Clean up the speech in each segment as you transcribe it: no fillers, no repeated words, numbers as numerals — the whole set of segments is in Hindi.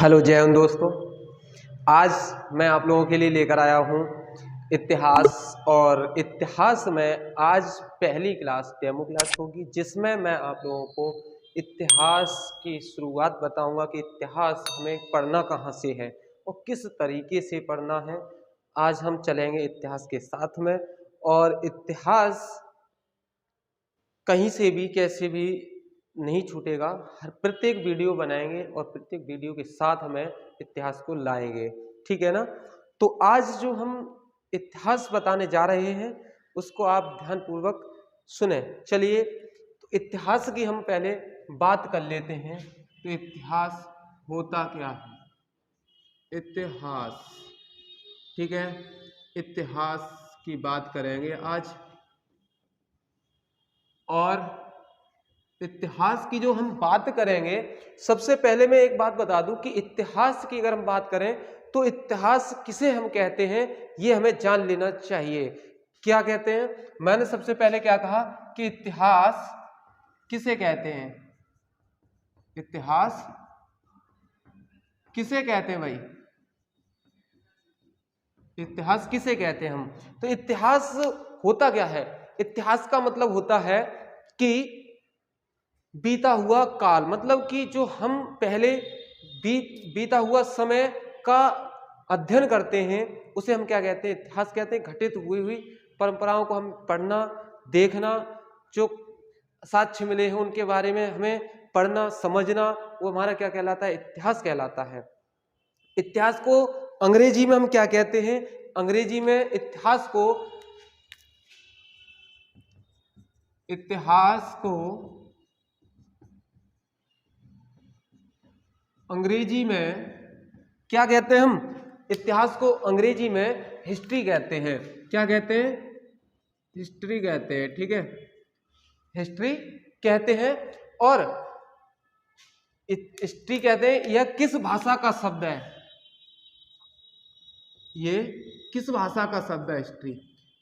हेलो जय हिंद दोस्तों। आज मैं आप लोगों के लिए लेकर आया हूँ इतिहास। और इतिहास में आज पहली क्लास डेमो क्लास होगी, जिसमें मैं आप लोगों को इतिहास की शुरुआत बताऊंगा कि इतिहास हमें पढ़ना कहाँ से है और किस तरीके से पढ़ना है। आज हम चलेंगे इतिहास के साथ में, और इतिहास कहीं से भी कैसे भी नहीं छूटेगा। हर प्रत्येक वीडियो बनाएंगे और प्रत्येक वीडियो के साथ हमें इतिहास को लाएंगे, ठीक है ना। तो आज जो हम इतिहास बताने जा रहे हैं उसको आप ध्यानपूर्वक सुने। चलिए, तो इतिहास की हम पहले बात कर लेते हैं। तो इतिहास होता क्या है? इतिहास, ठीक है, इतिहास की बात करेंगे आज। और इतिहास की जो हम बात करेंगे, सबसे पहले मैं एक बात बता दूं कि इतिहास की अगर हम बात करें तो इतिहास किसे हम कहते हैं ये हमें जान लेना चाहिए। क्या कहते हैं? मैंने सबसे पहले क्या कहा कि इतिहास किसे कहते हैं? इतिहास किसे कहते हैं भाई? इतिहास किसे कहते हैं हम? तो इतिहास होता क्या है? इतिहास का मतलब होता है कि बीता हुआ काल, मतलब कि जो हम पहले बीता हुआ समय का अध्ययन करते हैं उसे हम क्या कहते हैं? इतिहास कहते हैं। घटित हुई हुई परंपराओं को हम पढ़ना, देखना, जो साक्ष्य मिले हैं उनके बारे में हमें पढ़ना, समझना, वो हमारा क्या कहलाता है? इतिहास कहलाता है। इतिहास को अंग्रेजी में हम क्या कहते हैं? अंग्रेजी में इतिहास को अंग्रेजी में क्या कहते हैं? हम इतिहास को अंग्रेजी में हिस्ट्री कहते हैं। क्या कहते हैं? हिस्ट्री कहते हैं, ठीक है, हिस्ट्री कहते हैं। और हिस्ट्री कहते हैं। यह किस भाषा का शब्द है? ये किस भाषा का शब्द है? हिस्ट्री।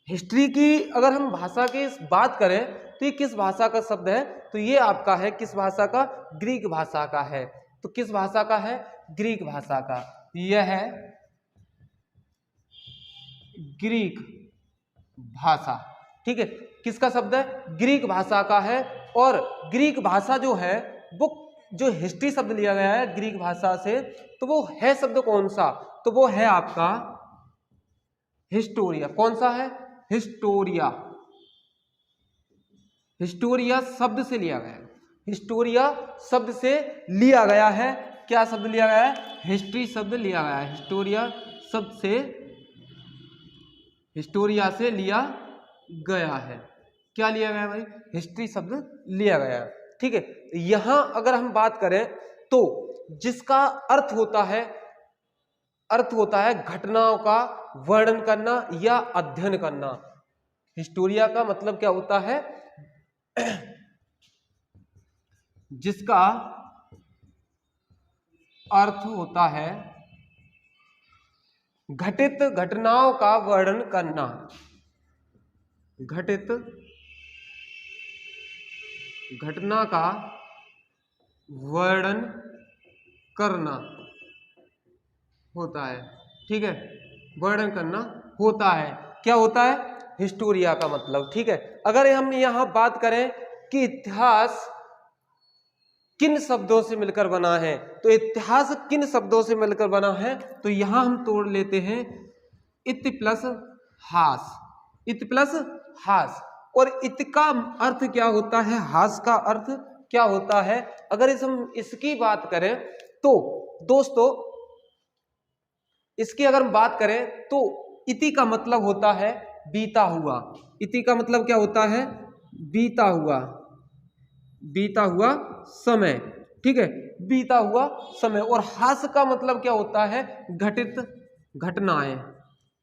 हिस्ट्री की अगर हम भाषा की बात करें तो ये किस भाषा का शब्द है? तो ये आपका है किस भाषा का? ग्रीक भाषा का है। तो किस भाषा का है? ग्रीक भाषा का। यह है ग्रीक भाषा, ठीक है। किसका शब्द है? ग्रीक भाषा का है। और ग्रीक भाषा जो है वो, जो हिस्ट्री शब्द लिया गया है ग्रीक भाषा से, तो वो है शब्द कौन सा? तो वो है आपका हिस्टोरिया। कौन सा है? हिस्टोरिया। हिस्टोरिया शब्द से लिया गया है। हिस्टोरिया शब्द से लिया गया है। क्या शब्द लिया गया है? हिस्ट्री शब्द लिया गया है। हिस्टोरिया शब्द से, हिस्टोरिया से लिया गया है। क्या लिया गया भाई? हिस्ट्री शब्द लिया गया है, ठीक है। यहां अगर हम बात करें तो जिसका अर्थ होता है घटनाओं का वर्णन करना या अध्ययन करना। हिस्टोरिया का मतलब क्या होता है? जिसका अर्थ होता है घटित घटनाओं का वर्णन करना। घटित घटना का वर्णन करना होता है, ठीक है, वर्णन करना होता है। क्या होता है? हिस्टोरिया का मतलब, ठीक है। अगर हम यहां बात करें कि इतिहास किन शब्दों से मिलकर बना है, तो इतिहास किन शब्दों से मिलकर बना है, तो यहां हम तोड़ लेते हैं इति प्लस हास। इति प्लस हास। और इत का अर्थ क्या होता है? हास का अर्थ क्या होता है? अगर हम इसकी बात करें तो दोस्तों, इसकी अगर हम बात करें तो इति का मतलब होता है बीता हुआ। इति का मतलब क्या होता है? बीता हुआ, बीता हुआ समय, ठीक है, बीता हुआ समय। और हास का मतलब क्या होता है? घटित घटनाएं,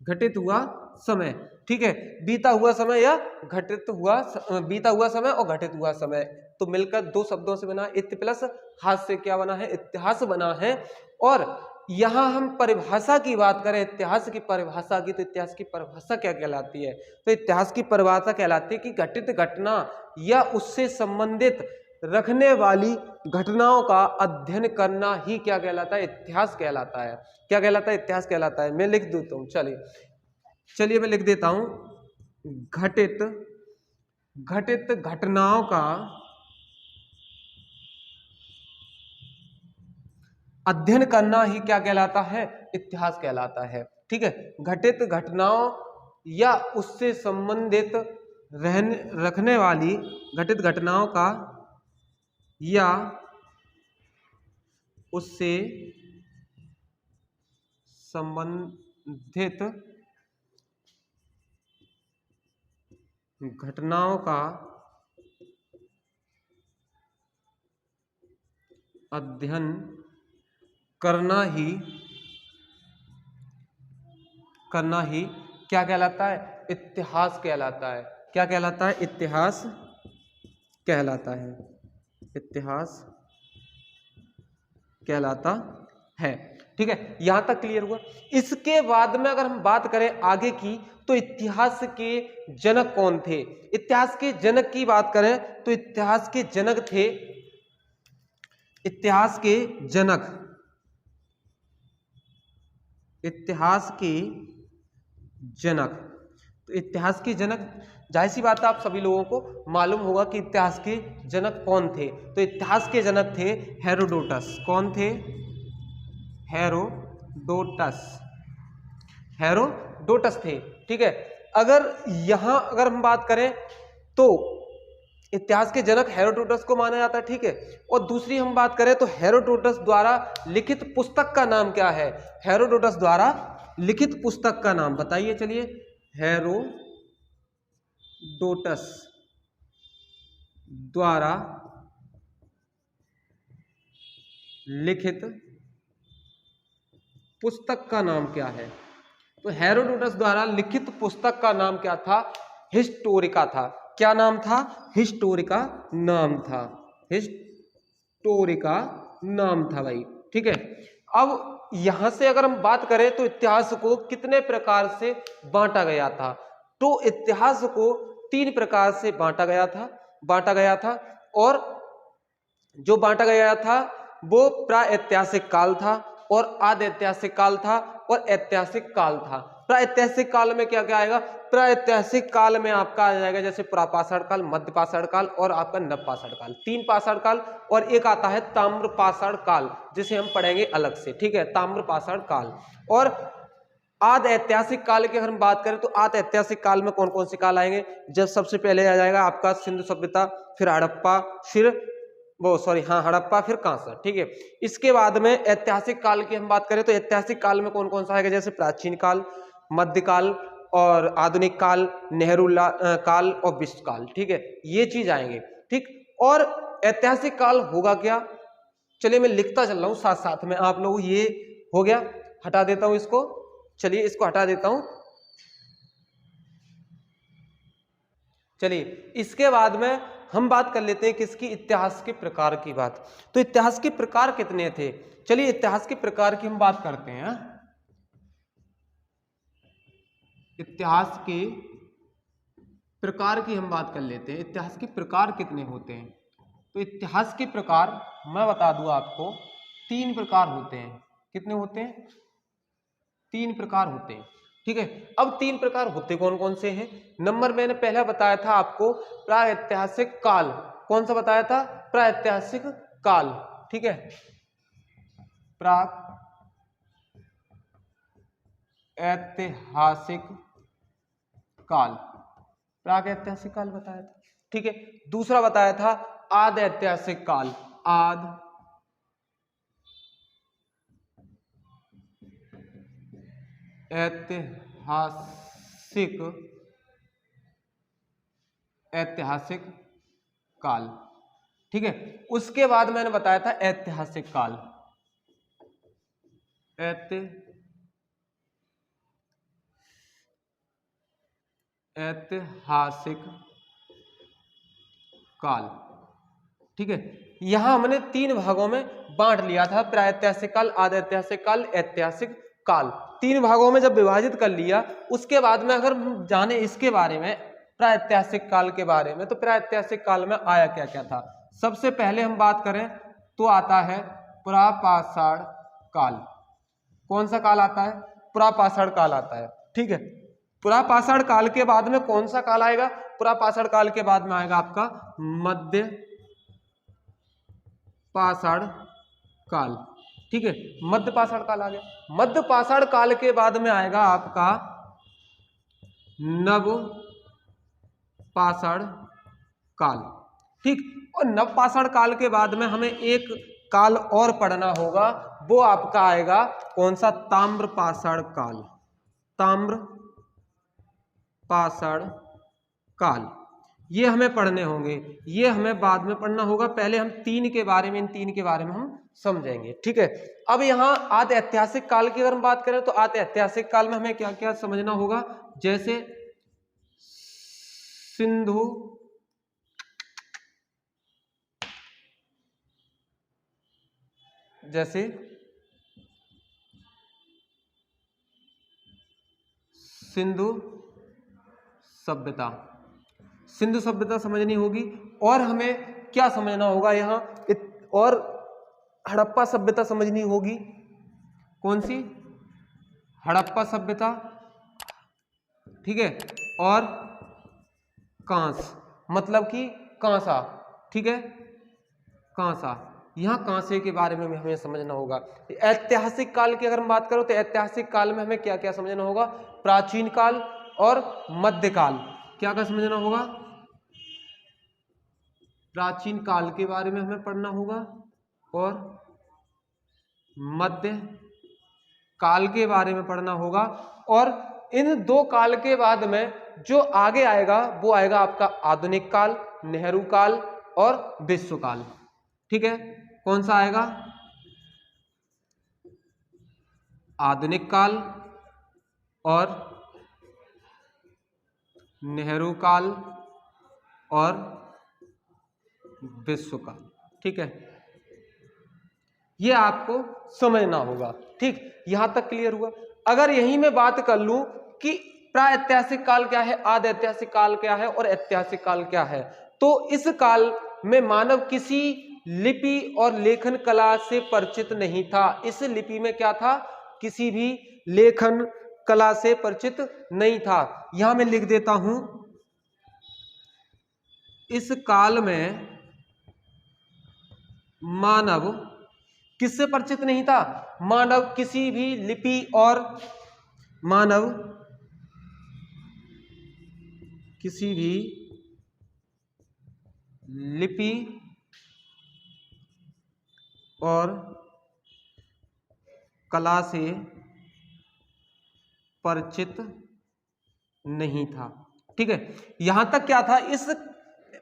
घटित हुआ समय, ठीक है, बीता हुआ समय या घटित हुआ, बीता हुआ समय और घटित हुआ समय, तो मिलकर दो शब्दों से बना। इति प्लस हास से क्या बना है? इतिहास बना है। और यहां हम परिभाषा की बात करें, इतिहास की परिभाषा की, तो इतिहास की परिभाषा क्या कहलाती है? तो इतिहास की परिभाषा कहलाती है कि घटित घटना या उससे संबंधित रखने वाली घटनाओं का अध्ययन करना ही क्या कहलाता है? इतिहास कहलाता है। क्या कहलाता है? इतिहास कहलाता है। मैं लिख देता हूं, चलिए मैं लिख देता हूं, घटित घटनाओं का अध्ययन करना ही क्या कहलाता है? इतिहास कहलाता है। ठीक है, घटित घटनाओं या उससे संबंधित रखने वाली घटित घटनाओं का या उससे संबंधित घटनाओं का अध्ययन करना ही क्या कहलाता है? इतिहास कहलाता है। क्या कहलाता है? इतिहास कहलाता है। इतिहास कहलाता है। ठीक है, यहां तक क्लियर हुआ। इसके बाद में अगर हम बात करें आगे की, तो इतिहास के जनक कौन थे? इतिहास के जनक की बात करें तो इतिहास के जनक थे, इतिहास के जनक तो इतिहास के जनक, जाहिर सी बात है आप सभी लोगों को मालूम होगा कि इतिहास के जनक कौन थे। तो इतिहास के जनक थे हेरोडोटस। कौन थे? हेरोडोटस थे। ठीक है, अगर हम बात करें तो इतिहास के जनक हेरोडोटस को माना जाता है। ठीक है, और दूसरी हम बात करें तो हेरोडोटस द्वारा लिखित पुस्तक का नाम क्या है? हेरोडोटस द्वारा लिखित पुस्तक का नाम बताइए। चलिए, हेरोडोटस द्वारा लिखित पुस्तक का नाम क्या है? तो हेरोडोटस द्वारा लिखित पुस्तक का नाम क्या था? हिस्टोरिका था। क्या नाम था? हिस्टोरिका नाम था। हिस्टोरिका नाम था भाई। ठीक है, अब यहां से अगर हम बात करें तो इतिहास को कितने प्रकार से बांटा गया था? तो इतिहास को 3 प्रकार से बांटा गया था और जो बांटा गया था वो प्राऐतिहासिक काल था और आदि ऐतिहासिक काल था और ऐतिहासिक काल था। प्राऐतिहासिक काल में क्या क्या आएगा? प्राऐतिहासिक काल में आपका आ जाएगा जैसे पुरापाषाण काल, मध्यपाषाण काल और आपका नवपाषाण काल, 3 पाषाण काल, और एक आता है ताम्रपाषाण काल जिसे हम पढ़ेंगे अलग से। ठीक है, ताम्रपाषाण काल। और आदि ऐतिहासिक काल की अगर हम बात करें तो आदि ऐतिहासिक काल में कौन कौन से काल आएंगे? जब सबसे पहले आ जाएगा आपका सिंधु सभ्यता, फिर हड़प्पा, हड़प्पा, फिर कांसा। ठीक है, इसके बाद में ऐतिहासिक काल की हम बात करें तो ऐतिहासिक काल में कौन कौन सा आएगा? जैसे प्राचीन काल, मध्यकाल और आधुनिक काल, नेहरू काल और विश्व काल। ठीक है, ये चीज आएंगे। ठीक, और ऐतिहासिक काल होगा क्या? चलिए मैं लिखता चल रहा हूं साथ साथ में आप लोग। ये हो गया, हटा देता हूं इसको। चलिए इसको हटा देता हूं। चलिए इसके बाद में हम बात कर लेते हैं किसकी? इतिहास के प्रकार की बात। तो इतिहास के प्रकार कितने थे? चलिए इतिहास के प्रकार की हम बात करते हैं। इतिहास के प्रकार की हम बात कर लेते हैं। इतिहास के प्रकार कितने होते हैं? तो इतिहास के प्रकार मैं बता दूं आपको, 3 प्रकार होते हैं। कितने होते हैं? 3 प्रकार होते हैं। ठीक है, अब 3 प्रकार होते कौन कौन से हैं? नंबर मैंने पहला बताया था आपको प्रागैतिहासिक काल। कौन सा बताया था? प्रागैतिहासिक काल। ठीक है, प्रागैतिहासिक काल, प्रागैतिहासिक काल बताया था। ठीक है, दूसरा बताया था आदि ऐतिहासिक काल, आदि ऐतिहासिक काल। ठीक है, उसके बाद मैंने बताया था ऐतिहासिक काल, ऐतिहासिक काल। ठीक है, यहां हमने 3 भागों में बांट लिया था, प्रागैतिहासिक काल, आदि ऐतिहासिक काल, ऐतिहासिक काल। 3 भागों में जब विभाजित कर लिया, उसके बाद में अगर हम जाने इसके बारे में, प्रागैतिहासिक काल के बारे में, तो प्रागैतिहासिक काल में आया क्या क्या था? सबसे पहले हम बात करें तो आता है प्रापाषाण काल। कौन सा काल आता है? प्रापाषाण काल आता है। ठीक है, प्रापाषाण काल के बाद में कौन सा काल आएगा? प्रापाषाण काल के बाद में आएगा आपका मध्य पाषाण काल। ठीक है, मध्य पाषाण काल आ गया। मध्य पाषाण काल के बाद में आएगा आपका नव पाषाण काल। ठीक, और नव पाषाण काल के बाद में हमें एक काल और पढ़ना होगा, वो आपका आएगा कौन सा? ताम्र पाषाण काल। ताम्र पाषाण काल, ये हमें पढ़ने होंगे, ये हमें बाद में पढ़ना होगा। पहले हम इन तीन के बारे में हम समझेंगे। ठीक है, अब यहाँ आदि ऐतिहासिक काल की अगर हम बात करें तो आदि ऐतिहासिक काल में हमें क्या क्या समझना होगा? जैसे सिंधु सभ्यता, सिंधु सभ्यता समझनी होगी। और हमें क्या समझना होगा यहाँ? और हड़प्पा सभ्यता समझनी होगी। कौन सी? हड़प्पा सभ्यता। ठीक है, और कांस, मतलब कि कांसा। ठीक है, कांसा, यहाँ कांसे के बारे में हमें समझना होगा। ऐतिहासिक काल की अगर हम बात करें तो ऐतिहासिक काल में हमें क्या क्या समझना होगा? प्राचीन काल और मध्यकाल। क्या क्या समझना होगा? प्राचीन काल के बारे में हमें पढ़ना होगा और मध्य काल के बारे में पढ़ना होगा। और इन दो काल के बाद में जो आगे आएगा वो आएगा आपका आधुनिक काल, नेहरू काल और विश्व काल। ठीक है, कौन सा आएगा? आधुनिक काल और नेहरू काल और विश्व काल। ठीक है, ये आपको समझना होगा। ठीक, यहां तक क्लियर हुआ? अगर यहीं में बात कर लूं कि प्राऐतिहासिक काल क्या है, आदि ऐतिहासिक काल क्या है और ऐतिहासिक काल क्या है, तो इस काल में मानव किसी लिपि और लेखन कला से परिचित नहीं था। इस लिपि में क्या था? किसी भी लेखन कला से परिचित नहीं था। यहां मैं लिख देता हूं, इस काल में मानव किससे परिचित नहीं था? मानव किसी भी लिपि और मानव किसी भी लिपि और कला से परिचित नहीं था। ठीक है, यहां तक क्या था? इस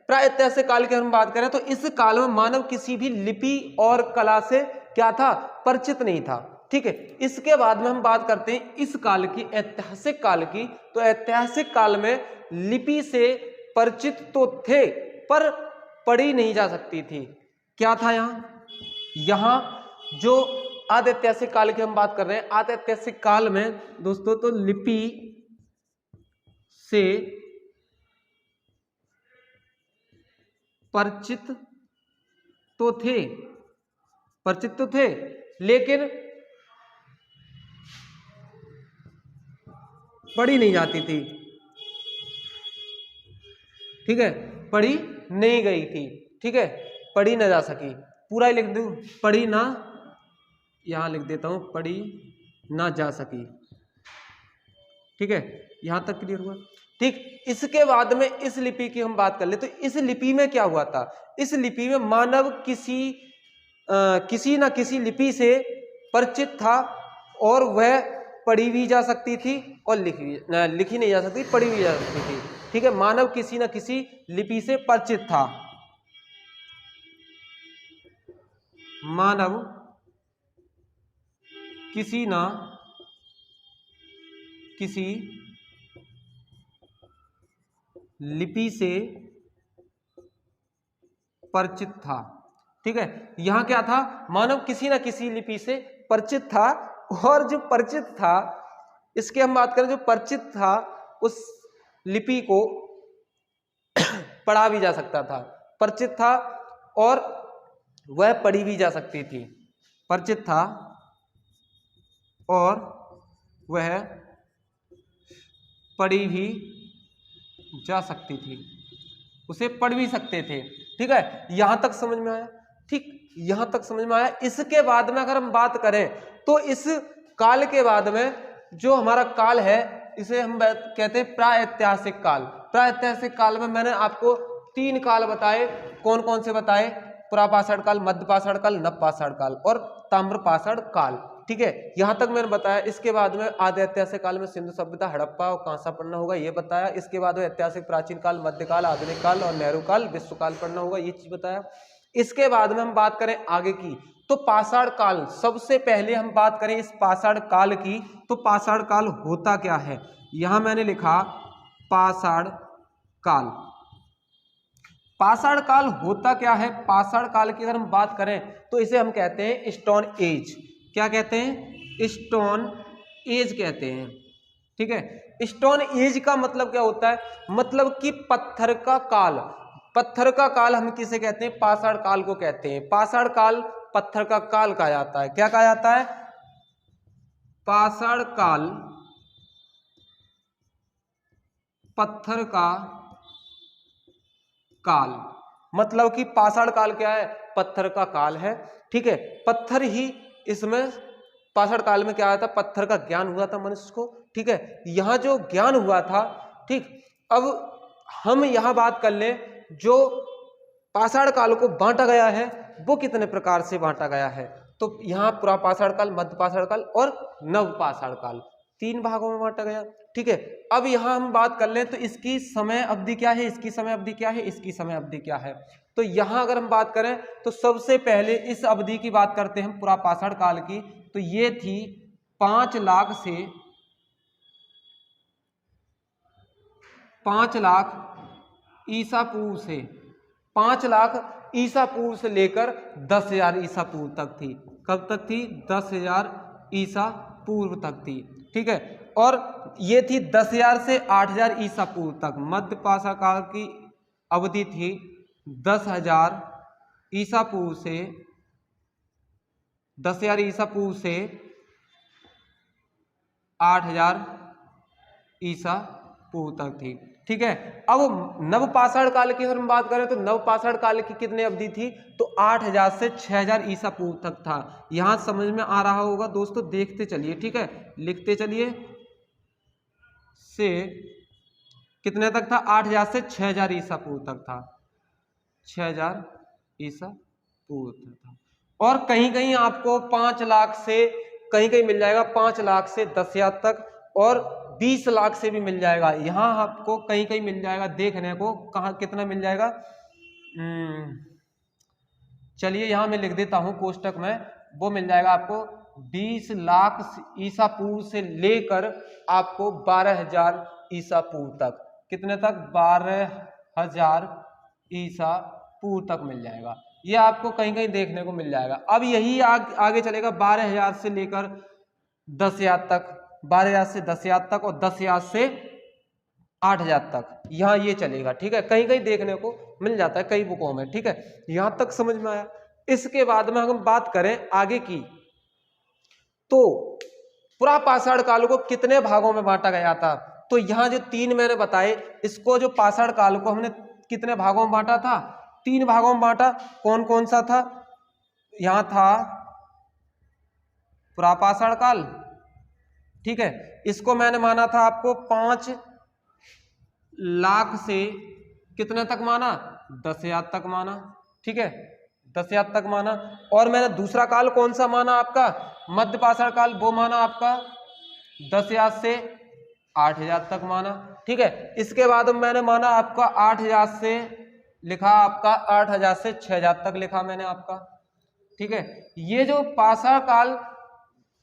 प्रागैतिहासिक काल की हम बात करें तो इस काल में मानव किसी भी लिपि और कला से क्या था? परिचित नहीं था। ठीक है, इसके बाद में हम बात करते हैं इस काल की, ऐतिहासिक काल की। तो ऐतिहासिक काल में लिपि से परिचित तो थे पर पढ़ी नहीं जा सकती थी। क्या था यहां जो आदि ऐतिहासिक काल की हम बात कर रहे हैं, आदि ऐतिहासिक काल में दोस्तों तो लिपि से परिचित तो थे लेकिन पढ़ी नहीं जाती थी। ठीक है, पढ़ी नहीं गई थी। ठीक है, पढ़ी ना जा सकी। पूरा ही लिख दूं, पढ़ी ना, यहां लिख देता हूं, पढ़ी ना जा सकी। ठीक है, यहां तक क्लियर हुआ? ठीक, इसके बाद में इस लिपि की हम बात कर ले तो इस लिपि में क्या हुआ था? इस लिपि में मानव किसी ना किसी लिपि से परिचित था और वह पढ़ी भी जा सकती थी और लिखी नहीं जा सकती, पढ़ी भी जा सकती थी। ठीक है, मानव किसी ना किसी लिपि से परिचित था। मानव किसी ना किसी लिपि से परिचित था। ठीक है, यहां क्या था? मानव किसी ना किसी लिपि से परिचित था। और जो परिचित था, इसके हम बात करें, जो परिचित था उस लिपि को पढ़ा भी जा सकता था। परिचित था और वह पढ़ी भी जा सकती थी, परिचित था और वह पढ़ी भी जा सकती थी, उसे पढ़ भी सकते थे। ठीक है, यहां तक समझ में आया? ठीक, यहां तक समझ में आया। इसके बाद में अगर हम बात करें तो इस काल के बाद में जो हमारा काल है इसे हम कहते हैं प्रागैतिहासिक काल। प्रागैतिहासिक काल में मैंने आपको 3 काल बताए। कौन कौन से बताए? पुरापाषाण काल, मध्यपाषाण काल, नवपाषाण काल और ताम्रपाषाण काल। ठीक है, यहां तक मैंने बताया। इसके बाद में आदि ऐतिहासिक काल में सिंधु सभ्यता, हड़प्पा और कांसा पढ़ना होगा, ये बताया। इसके बाद में ऐतिहासिक प्राचीन काल, मध्यकाल, आधुनिक काल और नेहरू काल, विश्वकाल पढ़ना होगा, ये चीज बताया। इसके बाद में हम बात करें आगे की तो पाषाण काल। सबसे पहले हम बात करें इस पाषाण काल की, तो पाषाण काल होता क्या है? यहां मैंने लिखा पाषाण काल। पाषाण काल होता क्या है? पाषाण काल की अगर हम बात करें तो इसे हम कहते हैं स्टोन एज। क्या कहते हैं? स्टोन एज कहते हैं। ठीक है, स्टोन एज का मतलब क्या होता है? मतलब कि पत्थर का काल। पत्थर का काल हम किसे कहते हैं? पाषाण काल को कहते हैं। पाषाण काल पत्थर का काल कहा जाता है। क्या कहा जाता है? पाषाण काल पत्थर का काल। मतलब कि पाषाण काल क्या है? पत्थर का काल है। ठीक है, पत्थर ही इसमें पाषाण काल में क्या आया था? पत्थर का ज्ञान हुआ था मनुष्य को। ठीक है, यहां जो ज्ञान हुआ था, ठीक, अब हम यहां बात कर लें जो पाषाण काल को बांटा गया है वो कितने प्रकार से बांटा गया है। तो यहां पुरापाषाण काल, मध्यपाषाण काल और नवपाषाण काल 3 भागों में बांटा गया। ठीक है, अब यहां हम बात कर लें तो इसकी समय अवधि क्या है, इसकी समय अवधि क्या है, इसकी समय अवधि क्या है। तो यहां अगर हम बात करें तो सबसे पहले इस अवधि की बात करते हैं पुरापाषाण काल की। तो ये थी 5 लाख से 5 लाख ईसा पूर्व से 5 लाख ईसा पूर्व से लेकर 10,000 ईसा पूर्व तक थी। कब तक थी? 10,000 ईसा पूर्व तक थी। ठीक है, और ये थी 10,000 से 8,000 ईसा पूर्व तक। मध्यपाषाण काल की अवधि थी 10,000 ईसा पूर्व से 10,000 ईसा पूर्व से 8,000 ईसा पूर्व तक थी। ठीक है, अब नवपाषाण काल की अगर हम बात करें तो नवपाषाण काल की कितनी अवधि थी? तो 8,000 से 6,000 ईसा पूर्व तक था। यहां समझ में आ रहा होगा दोस्तों, देखते चलिए। ठीक है, लिखते चलिए। से कितने तक था? 8,000 से 6,000 ईसा पूर्व तक था। 6,000 ईसा पूर्व तक था। और कहीं कहीं आपको 5 लाख से कहीं कहीं मिल जाएगा 5 लाख से 10,000 तक, और 20 लाख से भी मिल जाएगा। यहां आपको कहीं कहीं मिल जाएगा देखने को। कहां कितना मिल जाएगा? चलिए यहां मैं लिख देता हूं कोष्टक में। वो मिल जाएगा आपको 20 लाख ईसा पूर्व से लेकर आपको 12,000 ईसा पूर्व तक। कितने तक? 12,000 ईसा पूर्व तक मिल जाएगा। ये आपको कहीं कहीं देखने को मिल जाएगा। अब यही आगे चलेगा 12,000 से लेकर 10,000 तक, 12,000 से 10,000 तक और 10,000 से 8,000 तक। यहाँ ये चलेगा। ठीक है, कहीं कहीं देखने को मिल जाता है कई बुकों में। ठीक है, यहां तक समझ में आया। इसके बाद में हम बात करें आगे की तो पुरापाषाण काल को कितने भागों में बांटा गया था। तो यहां जो 3 मैंने बताए, इसको जो पाषाण काल को हमने कितने भागों में बांटा था? 3 भागों में बांटा। कौन कौन सा था? यहां था पुरापाषाण काल। ठीक है, इसको मैंने माना था आपको 5 लाख से कितने तक माना? 10,000 तक माना। ठीक है, 10,000 तक माना। और मैंने दूसरा काल कौन सा माना आपका? मध्यपाषाण काल। वो माना आपका 10,000 से 8,000 तक माना। ठीक है, इसके बाद मैंने माना आपका 8,000 से लिखा आपका 8,000 से 6,000 तक लिखा मैंने आपका। ठीक है, ये जो पाषाण काल,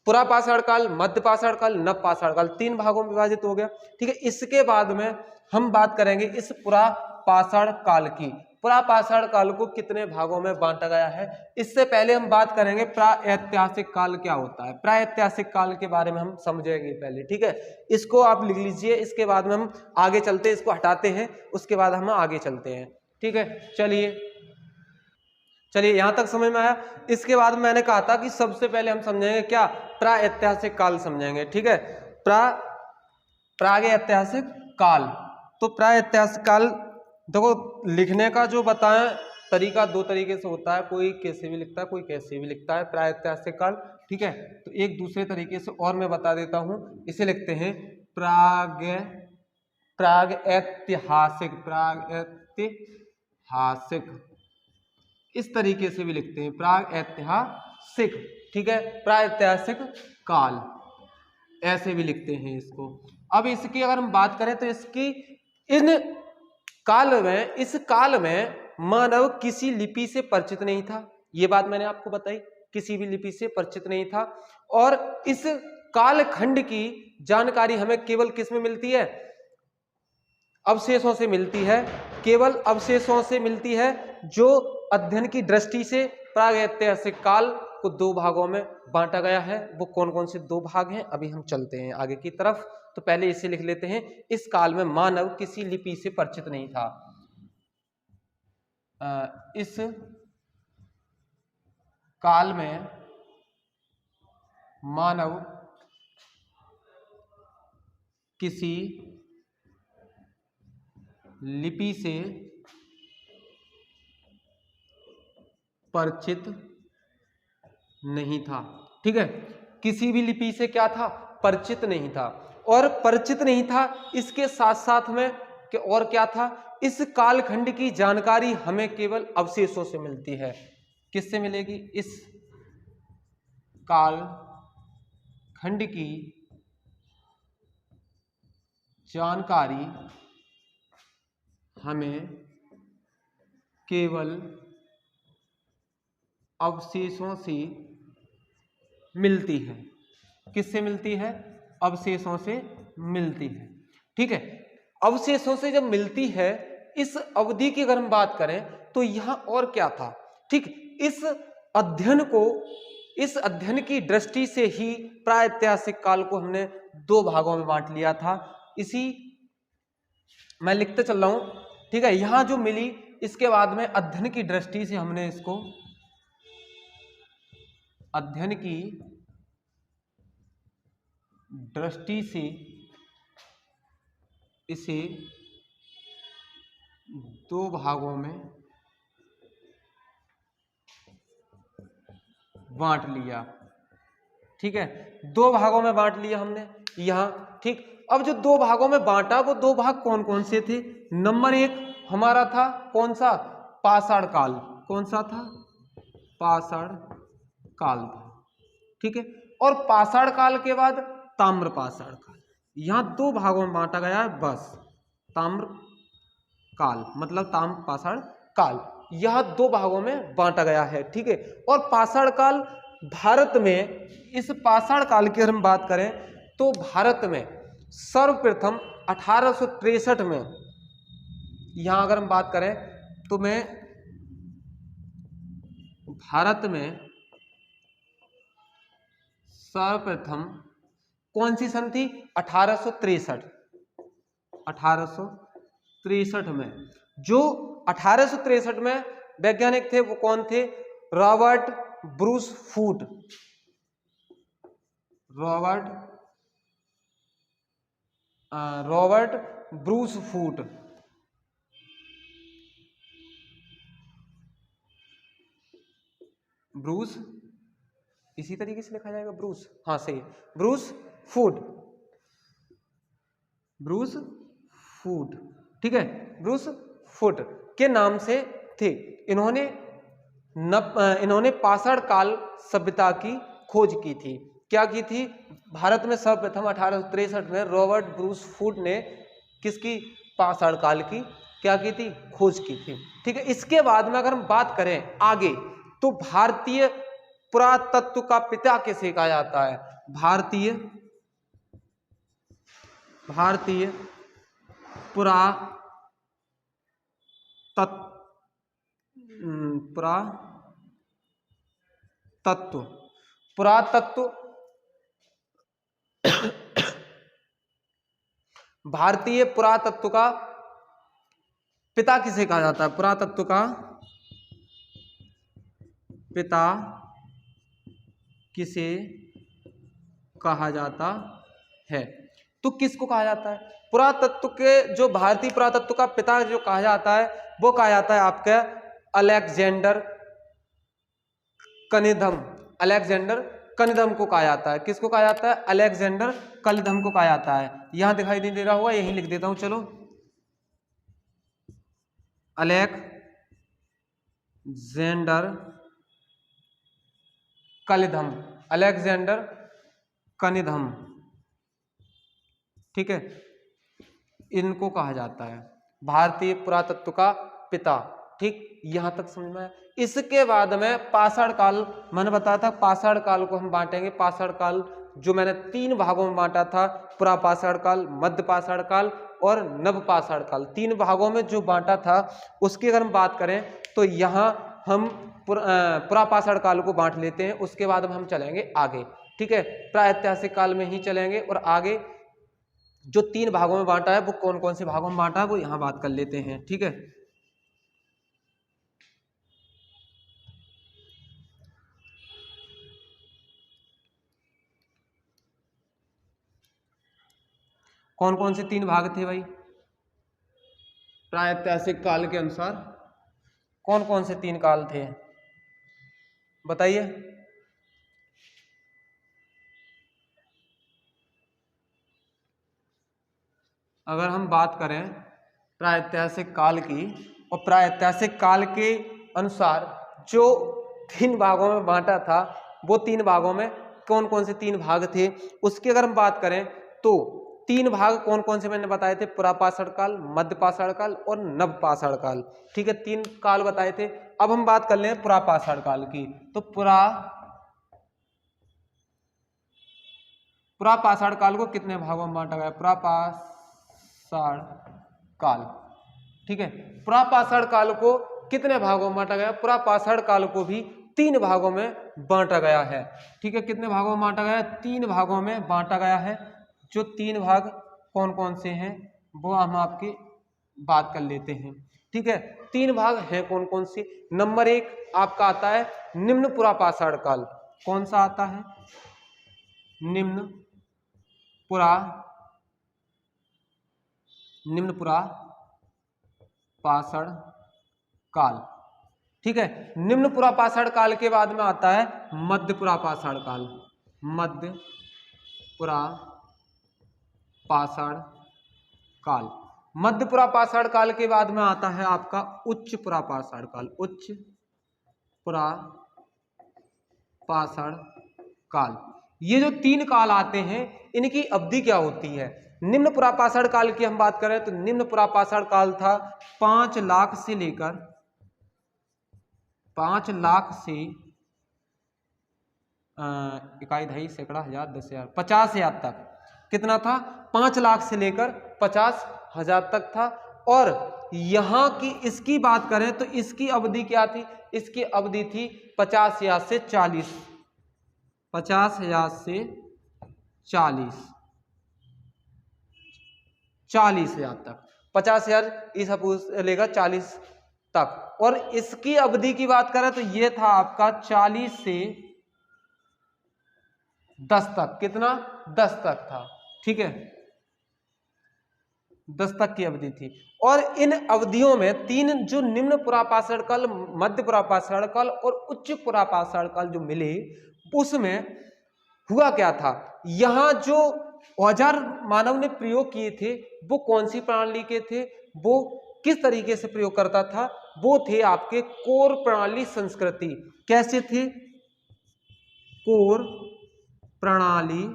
पुरापाषाण काल, मध्यपाषाण काल, नवपाषाण काल 3 भागों में विभाजित हो गया। ठीक है, इसके बाद में हम बात करेंगे इस पुरापाषाण काल की। पुरापाषाण काल को कितने भागों में बांटा गया है। इससे पहले हम बात करेंगे प्रागैतिहासिक काल क्या होता है। प्रागैतिहासिक काल के बारे में हम समझेंगे पहले। ठीक है, इसको आप लिख लीजिए। इसके बाद में हम आगे चलते हैं, इसको हटाते हैं, उसके बाद हम आगे चलते हैं। ठीक है, चलिए चलिए यहां तक समझ में आया। इसके बाद मैंने कहा था कि सबसे पहले हम समझेंगे क्या, प्रागैतिहासिक काल समझेंगे। ठीक है, प्रागैतिहासिक काल। तो प्रागैतिहासिक काल देखो, लिखने का जो बताएं तरीका दो तरीके से होता है, कोई कैसे भी लिखता है, कोई कैसे भी लिखता है प्रागैतिहासिक काल। ठीक है, तो एक दूसरे तरीके से और मैं बता देता हूं, इसे लिखते हैं प्रागैतिहासिक, प्रागैतिहासिक, इस तरीके से भी लिखते हैं प्रागैतिहासिक। ठीक है, प्रागैतिहासिक काल ऐसे भी लिखते हैं इसको। अब इसकी अगर हम बात करें तो इसकी इन काल में, इस काल में मानव किसी लिपि से परिचित नहीं था, ये बात मैंने आपको बताई, किसी भी लिपि से परिचित नहीं था। और इस कालखंड की जानकारी हमें केवल किस में मिलती है, अवशेषों से मिलती है, केवल अवशेषों से मिलती है, जो अध्ययन की दृष्टि से प्रागैतिहासिक काल को दो भागों में बांटा गया है। वो कौन कौन से दो भाग हैं, अभी हम चलते हैं आगे की तरफ। तो पहले इसे लिख लेते हैं, इस काल में मानव किसी लिपि से परिचित नहीं था। इस काल में मानव किसी लिपि से परिचित नहीं था। ठीक है, किसी भी लिपि से क्या था, परिचित नहीं था। और परिचित नहीं था, इसके साथ साथ में कि और क्या था, इस कालखंड की जानकारी हमें केवल अवशेषों से मिलती है। किससे मिलेगी, इस कालखंड की जानकारी हमें केवल अवशेषों से मिलती है। किससे मिलती है, अवशेषों से मिलती है। ठीक है, अवशेषों से जब मिलती है, इस अवधि की अगर हम बात करें तो यहां और क्या था। ठीक, इस अध्ययन की दृष्टि से ही प्रागैतिहासिक काल को हमने दो भागों में बांट लिया था। इसी मैं लिखते चल रहा हूं। ठीक है, यहां जो मिली, इसके बाद में अध्ययन की दृष्टि से हमने इसको अध्ययन की दृष्टि से इसे दो भागों में बांट लिया। ठीक है, दो भागों में बांट लिया हमने यहां। ठीक, अब जो दो भागों में बांटा, वो दो भाग कौन कौन से थे। नंबर एक हमारा था कौन सा, पाषाण काल। कौन सा था, पाषाण काल था। ठीक है, और पाषाण काल के बाद ताम्र पाषाण काल। यहां दो भागों में बांटा गया है बस। ताम्र काल मतलब ताम्र पाषाण काल, यह दो भागों में बांटा गया है। ठीक है, और पाषाण काल भारत में, इस पाषाण काल की अगर हम बात करें तो भारत में सर्वप्रथम 1863 में, यहां अगर हम बात करें तो मैं भारत में सर्वप्रथम कौन सी सन थी, 1863। 1863 में, जो 1863 में वैज्ञानिक थे वो कौन थे, Robert Bruce Foote. Robert Bruce Foote. Bruce इसी तरीके से लिखा जाएगा, ब्रूस, हाँ सही है, ब्रूस फूट। ब्रूस फूट, ठीक है, ब्रूस फूट के नाम से थे। इन्होंने पाषाण काल सभ्यता की खोज की थी। क्या की थी, भारत में सर्वप्रथम 1863 में रॉबर्ट ब्रूस फूट ने किसकी, पाषाण काल की क्या की थी, खोज की थी। ठीक है, इसके बाद में अगर हम बात करें आगे, तो भारतीय पुरातत्व का पिता किसे कहा जाता है, भारतीय पुरातत्व भारतीय पुरातत्व का पिता किसे कहा जाता है, पुरातत्व का पिता किसे कहा जाता है? तो किसको कहा जाता है? पुरातत्व के जो भारतीय पुरातत्व का पिता जो कहा जाता है वो कहा जाता है आपका अलेक्जेंडर कनिंघम। अलेक्जेंडर कनिंघम को कहा जाता है। किसको कहा जाता है? अलेक्जेंडर कनिंघम को कहा जाता है। यहां दिखाई नहीं दे रहा होगा, यही लिख देता हूं, चलो। अलेक्जेंडर कनिंघम, अलेक्जेंडर कनिंघम, ठीक है, इनको कहा जाता है भारतीय पुरातत्व का पिता। ठीक, यहां तक समझ में आया। इसके बाद में पाषाण काल, मैंने बताया था पाषाण काल को हम बांटेंगे। पाषाण काल जो मैंने 3 भागों में बांटा था, पुरापाषाण काल, मध्य पाषाण काल और नवपाषाण काल, 3 भागों में जो बांटा था उसकी अगर हम बात करें तो यहां हम पुरापाषाण काल को बांट लेते हैं। उसके बाद हम चलेंगे आगे, ठीक है, प्रागैतिहासिक काल में ही चलेंगे और आगे जो 3 भागों में बांटा है वो कौन कौन से भागों में बांटा है वो यहां बात कर लेते हैं, ठीक है। कौन कौन से 3 भाग थे भाई प्रागैतिहासिक काल के अनुसार? कौन कौन से 3 काल थे बताइए? अगर हम बात करें प्रागैतिहासिक काल की, और प्रागैतिहासिक काल के अनुसार जो 3 भागों में बांटा था वो 3 भागों में कौन कौन से 3 भाग थे उसकी अगर हम बात करें तो 3 भाग कौन कौन से मैंने बताए थे? पुरापाषाण काल, मध्यपाषाण काल और नवपाषाण काल, ठीक है, 3 काल बताए थे। अब हम बात कर लें पुरापाषाण काल की। तो पुरापाषाण काल को कितने भागों में बांटा गया? पुरापाषाण काल, ठीक है, पुरापाषाण काल को कितने भागों में बांटा गया? पुरापाषाण काल को भी 3 भागों में बांटा गया है, ठीक है। कितने भागों में बांटा गया है? 3 भागों में बांटा गया है। जो 3 भाग कौन कौन से हैं वो हम आपकी बात कर लेते हैं, ठीक है। 3 भाग हैं कौन कौन से? नंबर 1 आपका आता है निम्न पुरापाषाण काल। कौन सा आता है? निम्न पुरापाषाण काल, ठीक है। निम्न पुरापाषाण काल के बाद में आता है मध्य पुरापाषाण काल। मध्य पुरापाषाण काल, मध्य पुरापाषाण काल के बाद में आता है आपका उच्च पुरापाषाण काल। उच्च पुरापाषाण काल। ये जो 3 काल आते हैं इनकी अवधि क्या होती है? निम्न पुरापाषाण काल की हम बात करें तो निम्न पुरापाषाण काल था 5 लाख से लेकर 5 लाख से इकाई, दहाई, सैकड़ा, हजार, 10,000, 50,000 तक। कितना था? 5 लाख से लेकर 50,000 तक था। और यहां की इसकी बात करें तो इसकी अवधि क्या थी? इसकी अवधि थी 50,000 से 40, 50,000 से 40,000 तक, 50,000 ईसा पूर्व से लेकर 40 तक। और इसकी अवधि की बात करें तो ये था आपका 40 से 10 तक। कितना? 10 तक था, ठीक है, 10 तक की अवधि थी। और इन अवधियों में 3 जो निम्न पुरापाषाण काल, मध्य पुरापाषाण काल और उच्च पुरापाषाण काल जो मिले उसमें हुआ क्या था? यहां जो औजार मानव ने प्रयोग किए थे वो कौन सी प्रणाली के थे? वो किस तरीके से प्रयोग करता था? वो थे आपके कोर प्रणाली संस्कृति। कैसे थे? कोर प्रणाली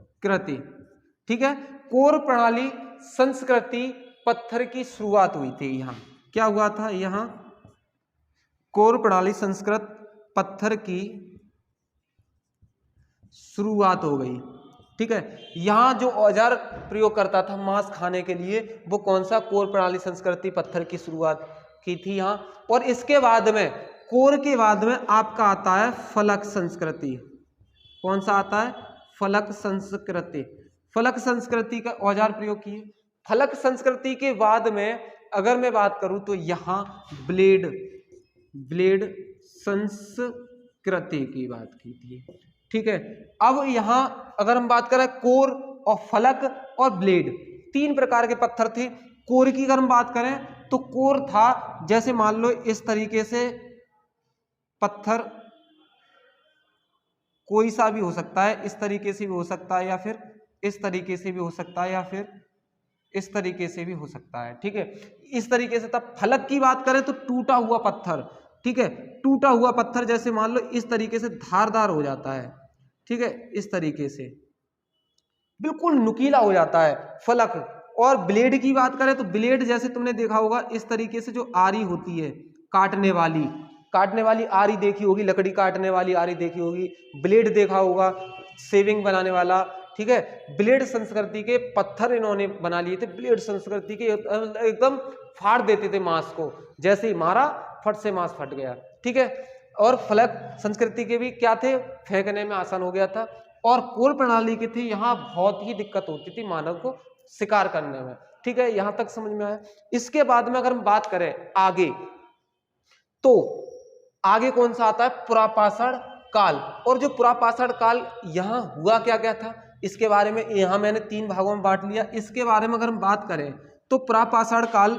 संस्कृति, ठीक है। कोर प्रणाली संस्कृति पत्थर की शुरुआत हुई थी। यहां क्या हुआ था? यहां कोर प्रणाली संस्कृत पत्थर की शुरुआत हो गई, ठीक है। यहां जो औजार प्रयोग करता था मांस खाने के लिए वो कौन सा? कोर प्रणाली संस्कृति पत्थर की शुरुआत की थी यहां। और इसके बाद में कोर के बाद में आपका आता है फलक संस्कृति। कौन सा आता है? फलक संस्कृति। फलक संस्कृति का औजार प्रयोग किए, फलक संस्कृति के बाद में अगर मैं बात करूं तो यहाँ ब्लेड संस्कृति की बात की थी। ठीक है, अब यहाँ अगर हम बात करें कोर और फलक और ब्लेड, तीन प्रकार के पत्थर थे। कोर की अगर हम बात करें तो कोर था, जैसे मान लो इस तरीके से पत्थर कोई सा भी हो सकता है, इस तरीके से भी हो सकता है, या फिर इस तरीके से भी हो सकता है, या फिर इस तरीके से भी हो सकता है। ठीक है, इस तरीके से। तब फलक की बात करें तो टूटा हुआ पत्थर, ठीक है, टूटा हुआ पत्थर जैसे मान लो इस तरीके से धारदार हो जाता है, ठीक है, इस तरीके से बिल्कुल नुकीला हो जाता है फलक। और ब्लेड की बात करें तो ब्लेड जैसे तुमने देखा होगा इस तरीके से जो आरी होती है काटने वाली आरी देखी होगी, लकड़ी काटने वाली आरी देखी होगी। ब्लेड देखा होगा सेविंग बनाने वाला। ठीक है, ब्लेड संस्कृति के पत्थर इन्होंने बना लिए थे, ब्लेड संस्कृति के एकदम फाड़ देते थे मांस को, जैसे ही मारा फट से मांस फट गया। ठीक है, और फलक संस्कृति के भी क्या थे, फेंकने में आसान हो गया था। और कोर प्रणाली की थी, यहाँ बहुत ही दिक्कत होती थी मानव को शिकार करने में। ठीक है, यहां तक समझ में आया। इसके बाद में अगर हम बात करें आगे, तो आगे कौन सा आता है, पुरापाषाण काल। और जो पुरापाषाण काल यहाँ हुआ क्या क्या था, इसके बारे में यहाँ मैंने तीन भागों में बांट लिया। इसके बारे में अगर हम बात करें तो पुरापाषाण काल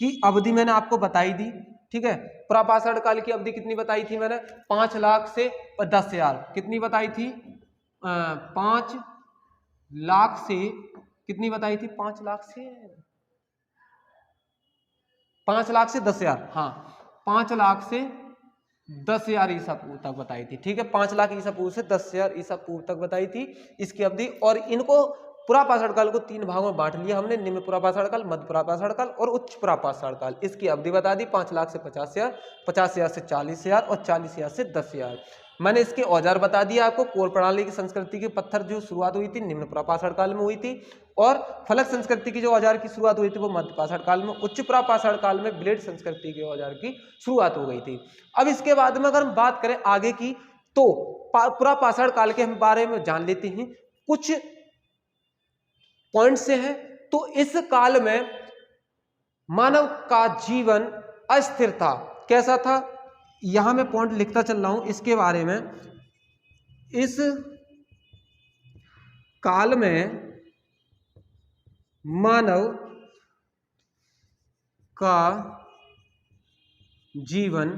की अवधि मैंने आपको बताई दी। ठीक है, पुरापाषाण काल की अवधि कितनी बताई थी मैंने, 5 लाख से 10,000। कितनी बताई थी, 5 लाख से कितनी बताई थी, 5 लाख से 10,000। हाँ, 5 लाख से 10,000 ईसा पूर्व तक बताई थी। ठीक है, 5 लाख ईसा पूर्व से 10,000 ईसा पूर्व तक बताई थी इसकी अवधि। और इनको पुरापाषाण काल को 3 भागों में बांट लिया हमने, निम्न पुरापाषाण काल, मध्य पुरापाषाण काल और उच्च पुरापाषाण काल। इसकी अवधि बता दी, 5 लाख से 50,000, 50,000 से 40,000 और 40,000 से 10,000। मैंने इसके औजार बता दिया आपको। कोर प्रणाली की संस्कृति के पत्थर जो शुरुआत हुई थी निम्न पुरापाषाण काल में हुई थी, और फलक संस्कृति की जो औजार की शुरुआत हुई थी वो मध्य पाषाण काल में। उच्च पुरापाषाण काल में ब्लेड संस्कृति के औजार की शुरुआत हो गई थी। अब इसके बाद में अगर हम बात करें आगे की, तो पुरापाषाण काल के हम बारे में जान लेते हैं, कुछ पॉइंट से हैं। तो इस काल में मानव का जीवन अस्थिर था। कैसा था, यहां मैं पॉइंट लिखता चल रहा हूं इसके बारे में। इस काल में मानव का जीवन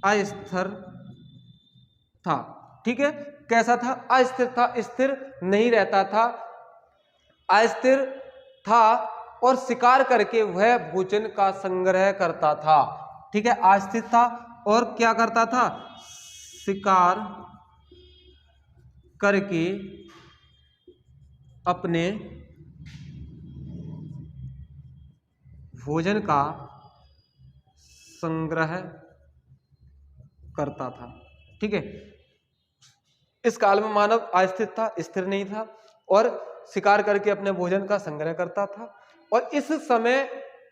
अस्थिर था। ठीक है, कैसा था, अस्थिर था, स्थिर नहीं रहता था, अस्थिर था। और शिकार करके वह भोजन का संग्रह करता था। ठीक है, अस्थिर था और क्या करता था, शिकार करके अपने भोजन का संग्रह करता था। ठीक है, इस काल में मानव अस्थिर था, स्थिर नहीं था और शिकार करके अपने भोजन का संग्रह करता था। और इस समय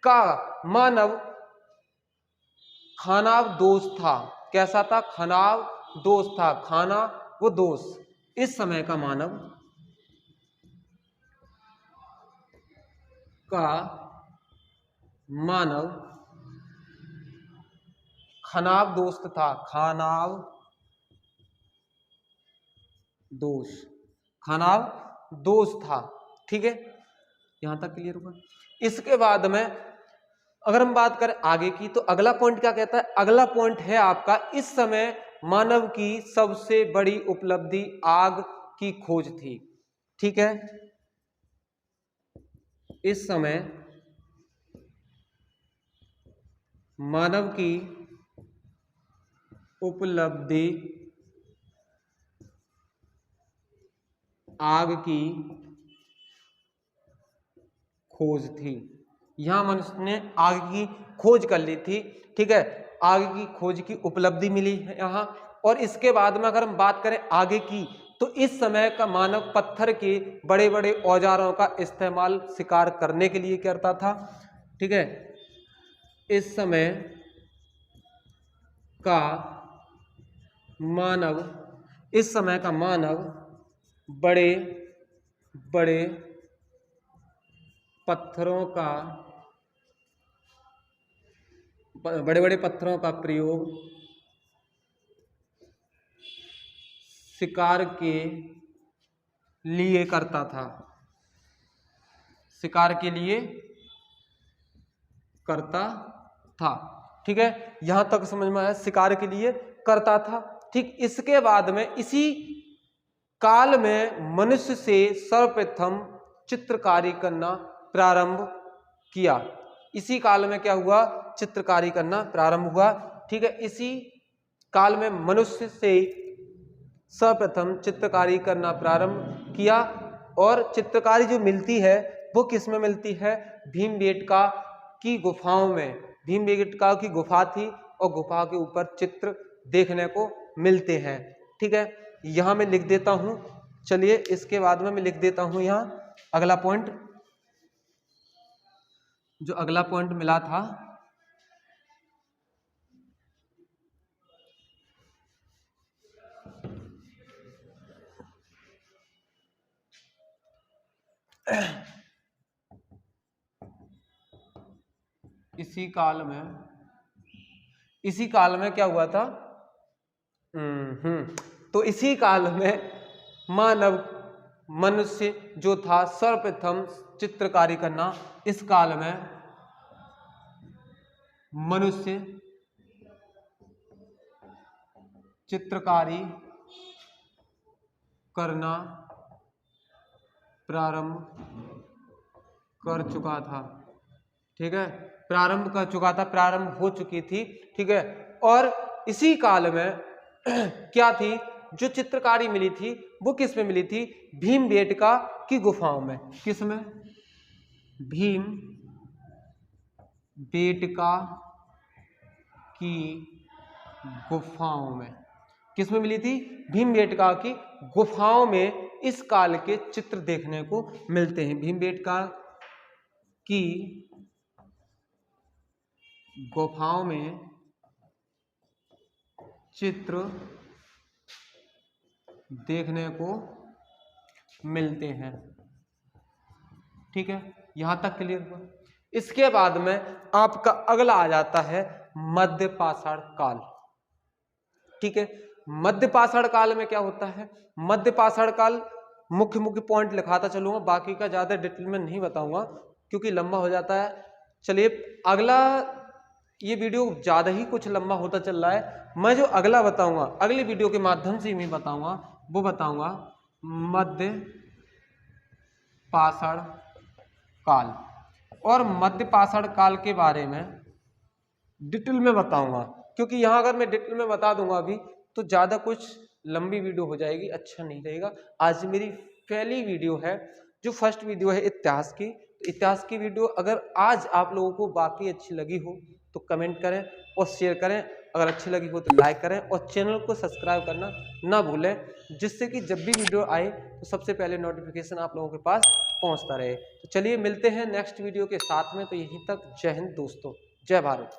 का मानव खाना दोष था। कैसा था, खानाव दोष था, खाना वो दोष। इस समय का मानव खानाव दोस्त था, खानाव दोष था। ठीक है, यहां तक क्लियर होगा। इसके बाद में अगर हम बात करें आगे की, तो अगला पॉइंट क्या कहता है, अगला पॉइंट है आपका, इस समय मानव की सबसे बड़ी उपलब्धि आग की खोज थी। ठीक है, इस समय मानव की उपलब्धि आग की खोज थी। यहां मनुष्य ने आग की खोज कर ली थी। ठीक है, आग की खोज की उपलब्धि मिली है यहां। और इसके बाद में अगर हम बात करें आगे की, तो इस समय का मानव पत्थर के बड़े बड़े औजारों का इस्तेमाल शिकार करने के लिए करता था। ठीक है, इस समय का मानव बड़े बड़े पत्थरों का, बड़े बड़े पत्थरों का प्रयोग शिकार के लिए करता था, शिकार के लिए करता था। ठीक है, यहां तक समझ में आया, शिकार के लिए करता था। ठीक, इसके बाद में इसी काल में मनुष्य से सर्वप्रथम चित्रकारी करना प्रारंभ किया। इसी काल में क्या हुआ, चित्रकारी करना प्रारंभ हुआ। ठीक है, इसी काल में मनुष्य से सर्वप्रथम चित्रकारी करना प्रारंभ किया। और चित्रकारी जो मिलती है वो किस में मिलती है, भीमबेटका की गुफाओं में। भीमबेटका की गुफा थी और गुफा के ऊपर चित्र देखने को मिलते हैं। ठीक है, यहां मैं लिख देता हूं। चलिए इसके बाद में मैं लिख देता हूं यहां अगला पॉइंट, जो अगला पॉइंट मिला था, इसी काल में क्या हुआ था, तो इसी काल में मनुष्य जो था सर्वप्रथम चित्रकारी करना, इस काल में मनुष्य चित्रकारी करना प्रारंभ कर चुका था। ठीक है, प्रारंभ कर चुका था, प्रारंभ हो चुकी थी। ठीक है, और इसी काल में क्या थी, जो चित्रकारी मिली थी वो किस में मिली थी, भीमबेटका की गुफाओं में। किस में, भीमबेटका की गुफाओं में। किस में मिली थी, भीमबेटका की गुफाओं में इस काल के चित्र देखने को मिलते हैं। भीमबेटका की गुफाओं में चित्र देखने को मिलते हैं। ठीक है, यहां तक क्लियर हुआ। इसके बाद में आपका अगला आ जाता है मध्य पाषाण काल। ठीक है, मध्य पाषाण काल में क्या होता है, मध्य पाषाण काल मुख्य पॉइंट लिखाता चलूंगा, बाकी का ज्यादा डिटेल में नहीं बताऊंगा क्योंकि लंबा हो जाता है। चलिए अगला, ये वीडियो ज्यादा ही कुछ लंबा होता चल रहा है, मैं जो अगला बताऊंगा अगली वीडियो के माध्यम से मैं बताऊंगा, वो बताऊंगा मध्य पाषाण काल। और मध्य पाषाण काल के बारे में डिटेल में बताऊंगा, क्योंकि यहां अगर मैं डिटेल में बता दूंगा अभी तो ज्यादा कुछ लंबी वीडियो हो जाएगी, अच्छा नहीं रहेगा। आज मेरी पहली वीडियो है, जो फर्स्ट वीडियो है इतिहास की। तो इतिहास की वीडियो अगर आज आप लोगों को बाकी अच्छी लगी हो तो कमेंट करें और शेयर करें, अगर अच्छी लगी हो तो लाइक करें और चैनल को सब्सक्राइब करना ना भूलें, जिससे कि जब भी वीडियो आए तो सबसे पहले नोटिफिकेशन आप लोगों के पास पहुंचता रहे। तो चलिए मिलते हैं नेक्स्ट वीडियो के साथ में, तो यहीं तक, जय हिंद दोस्तों, जय भारत।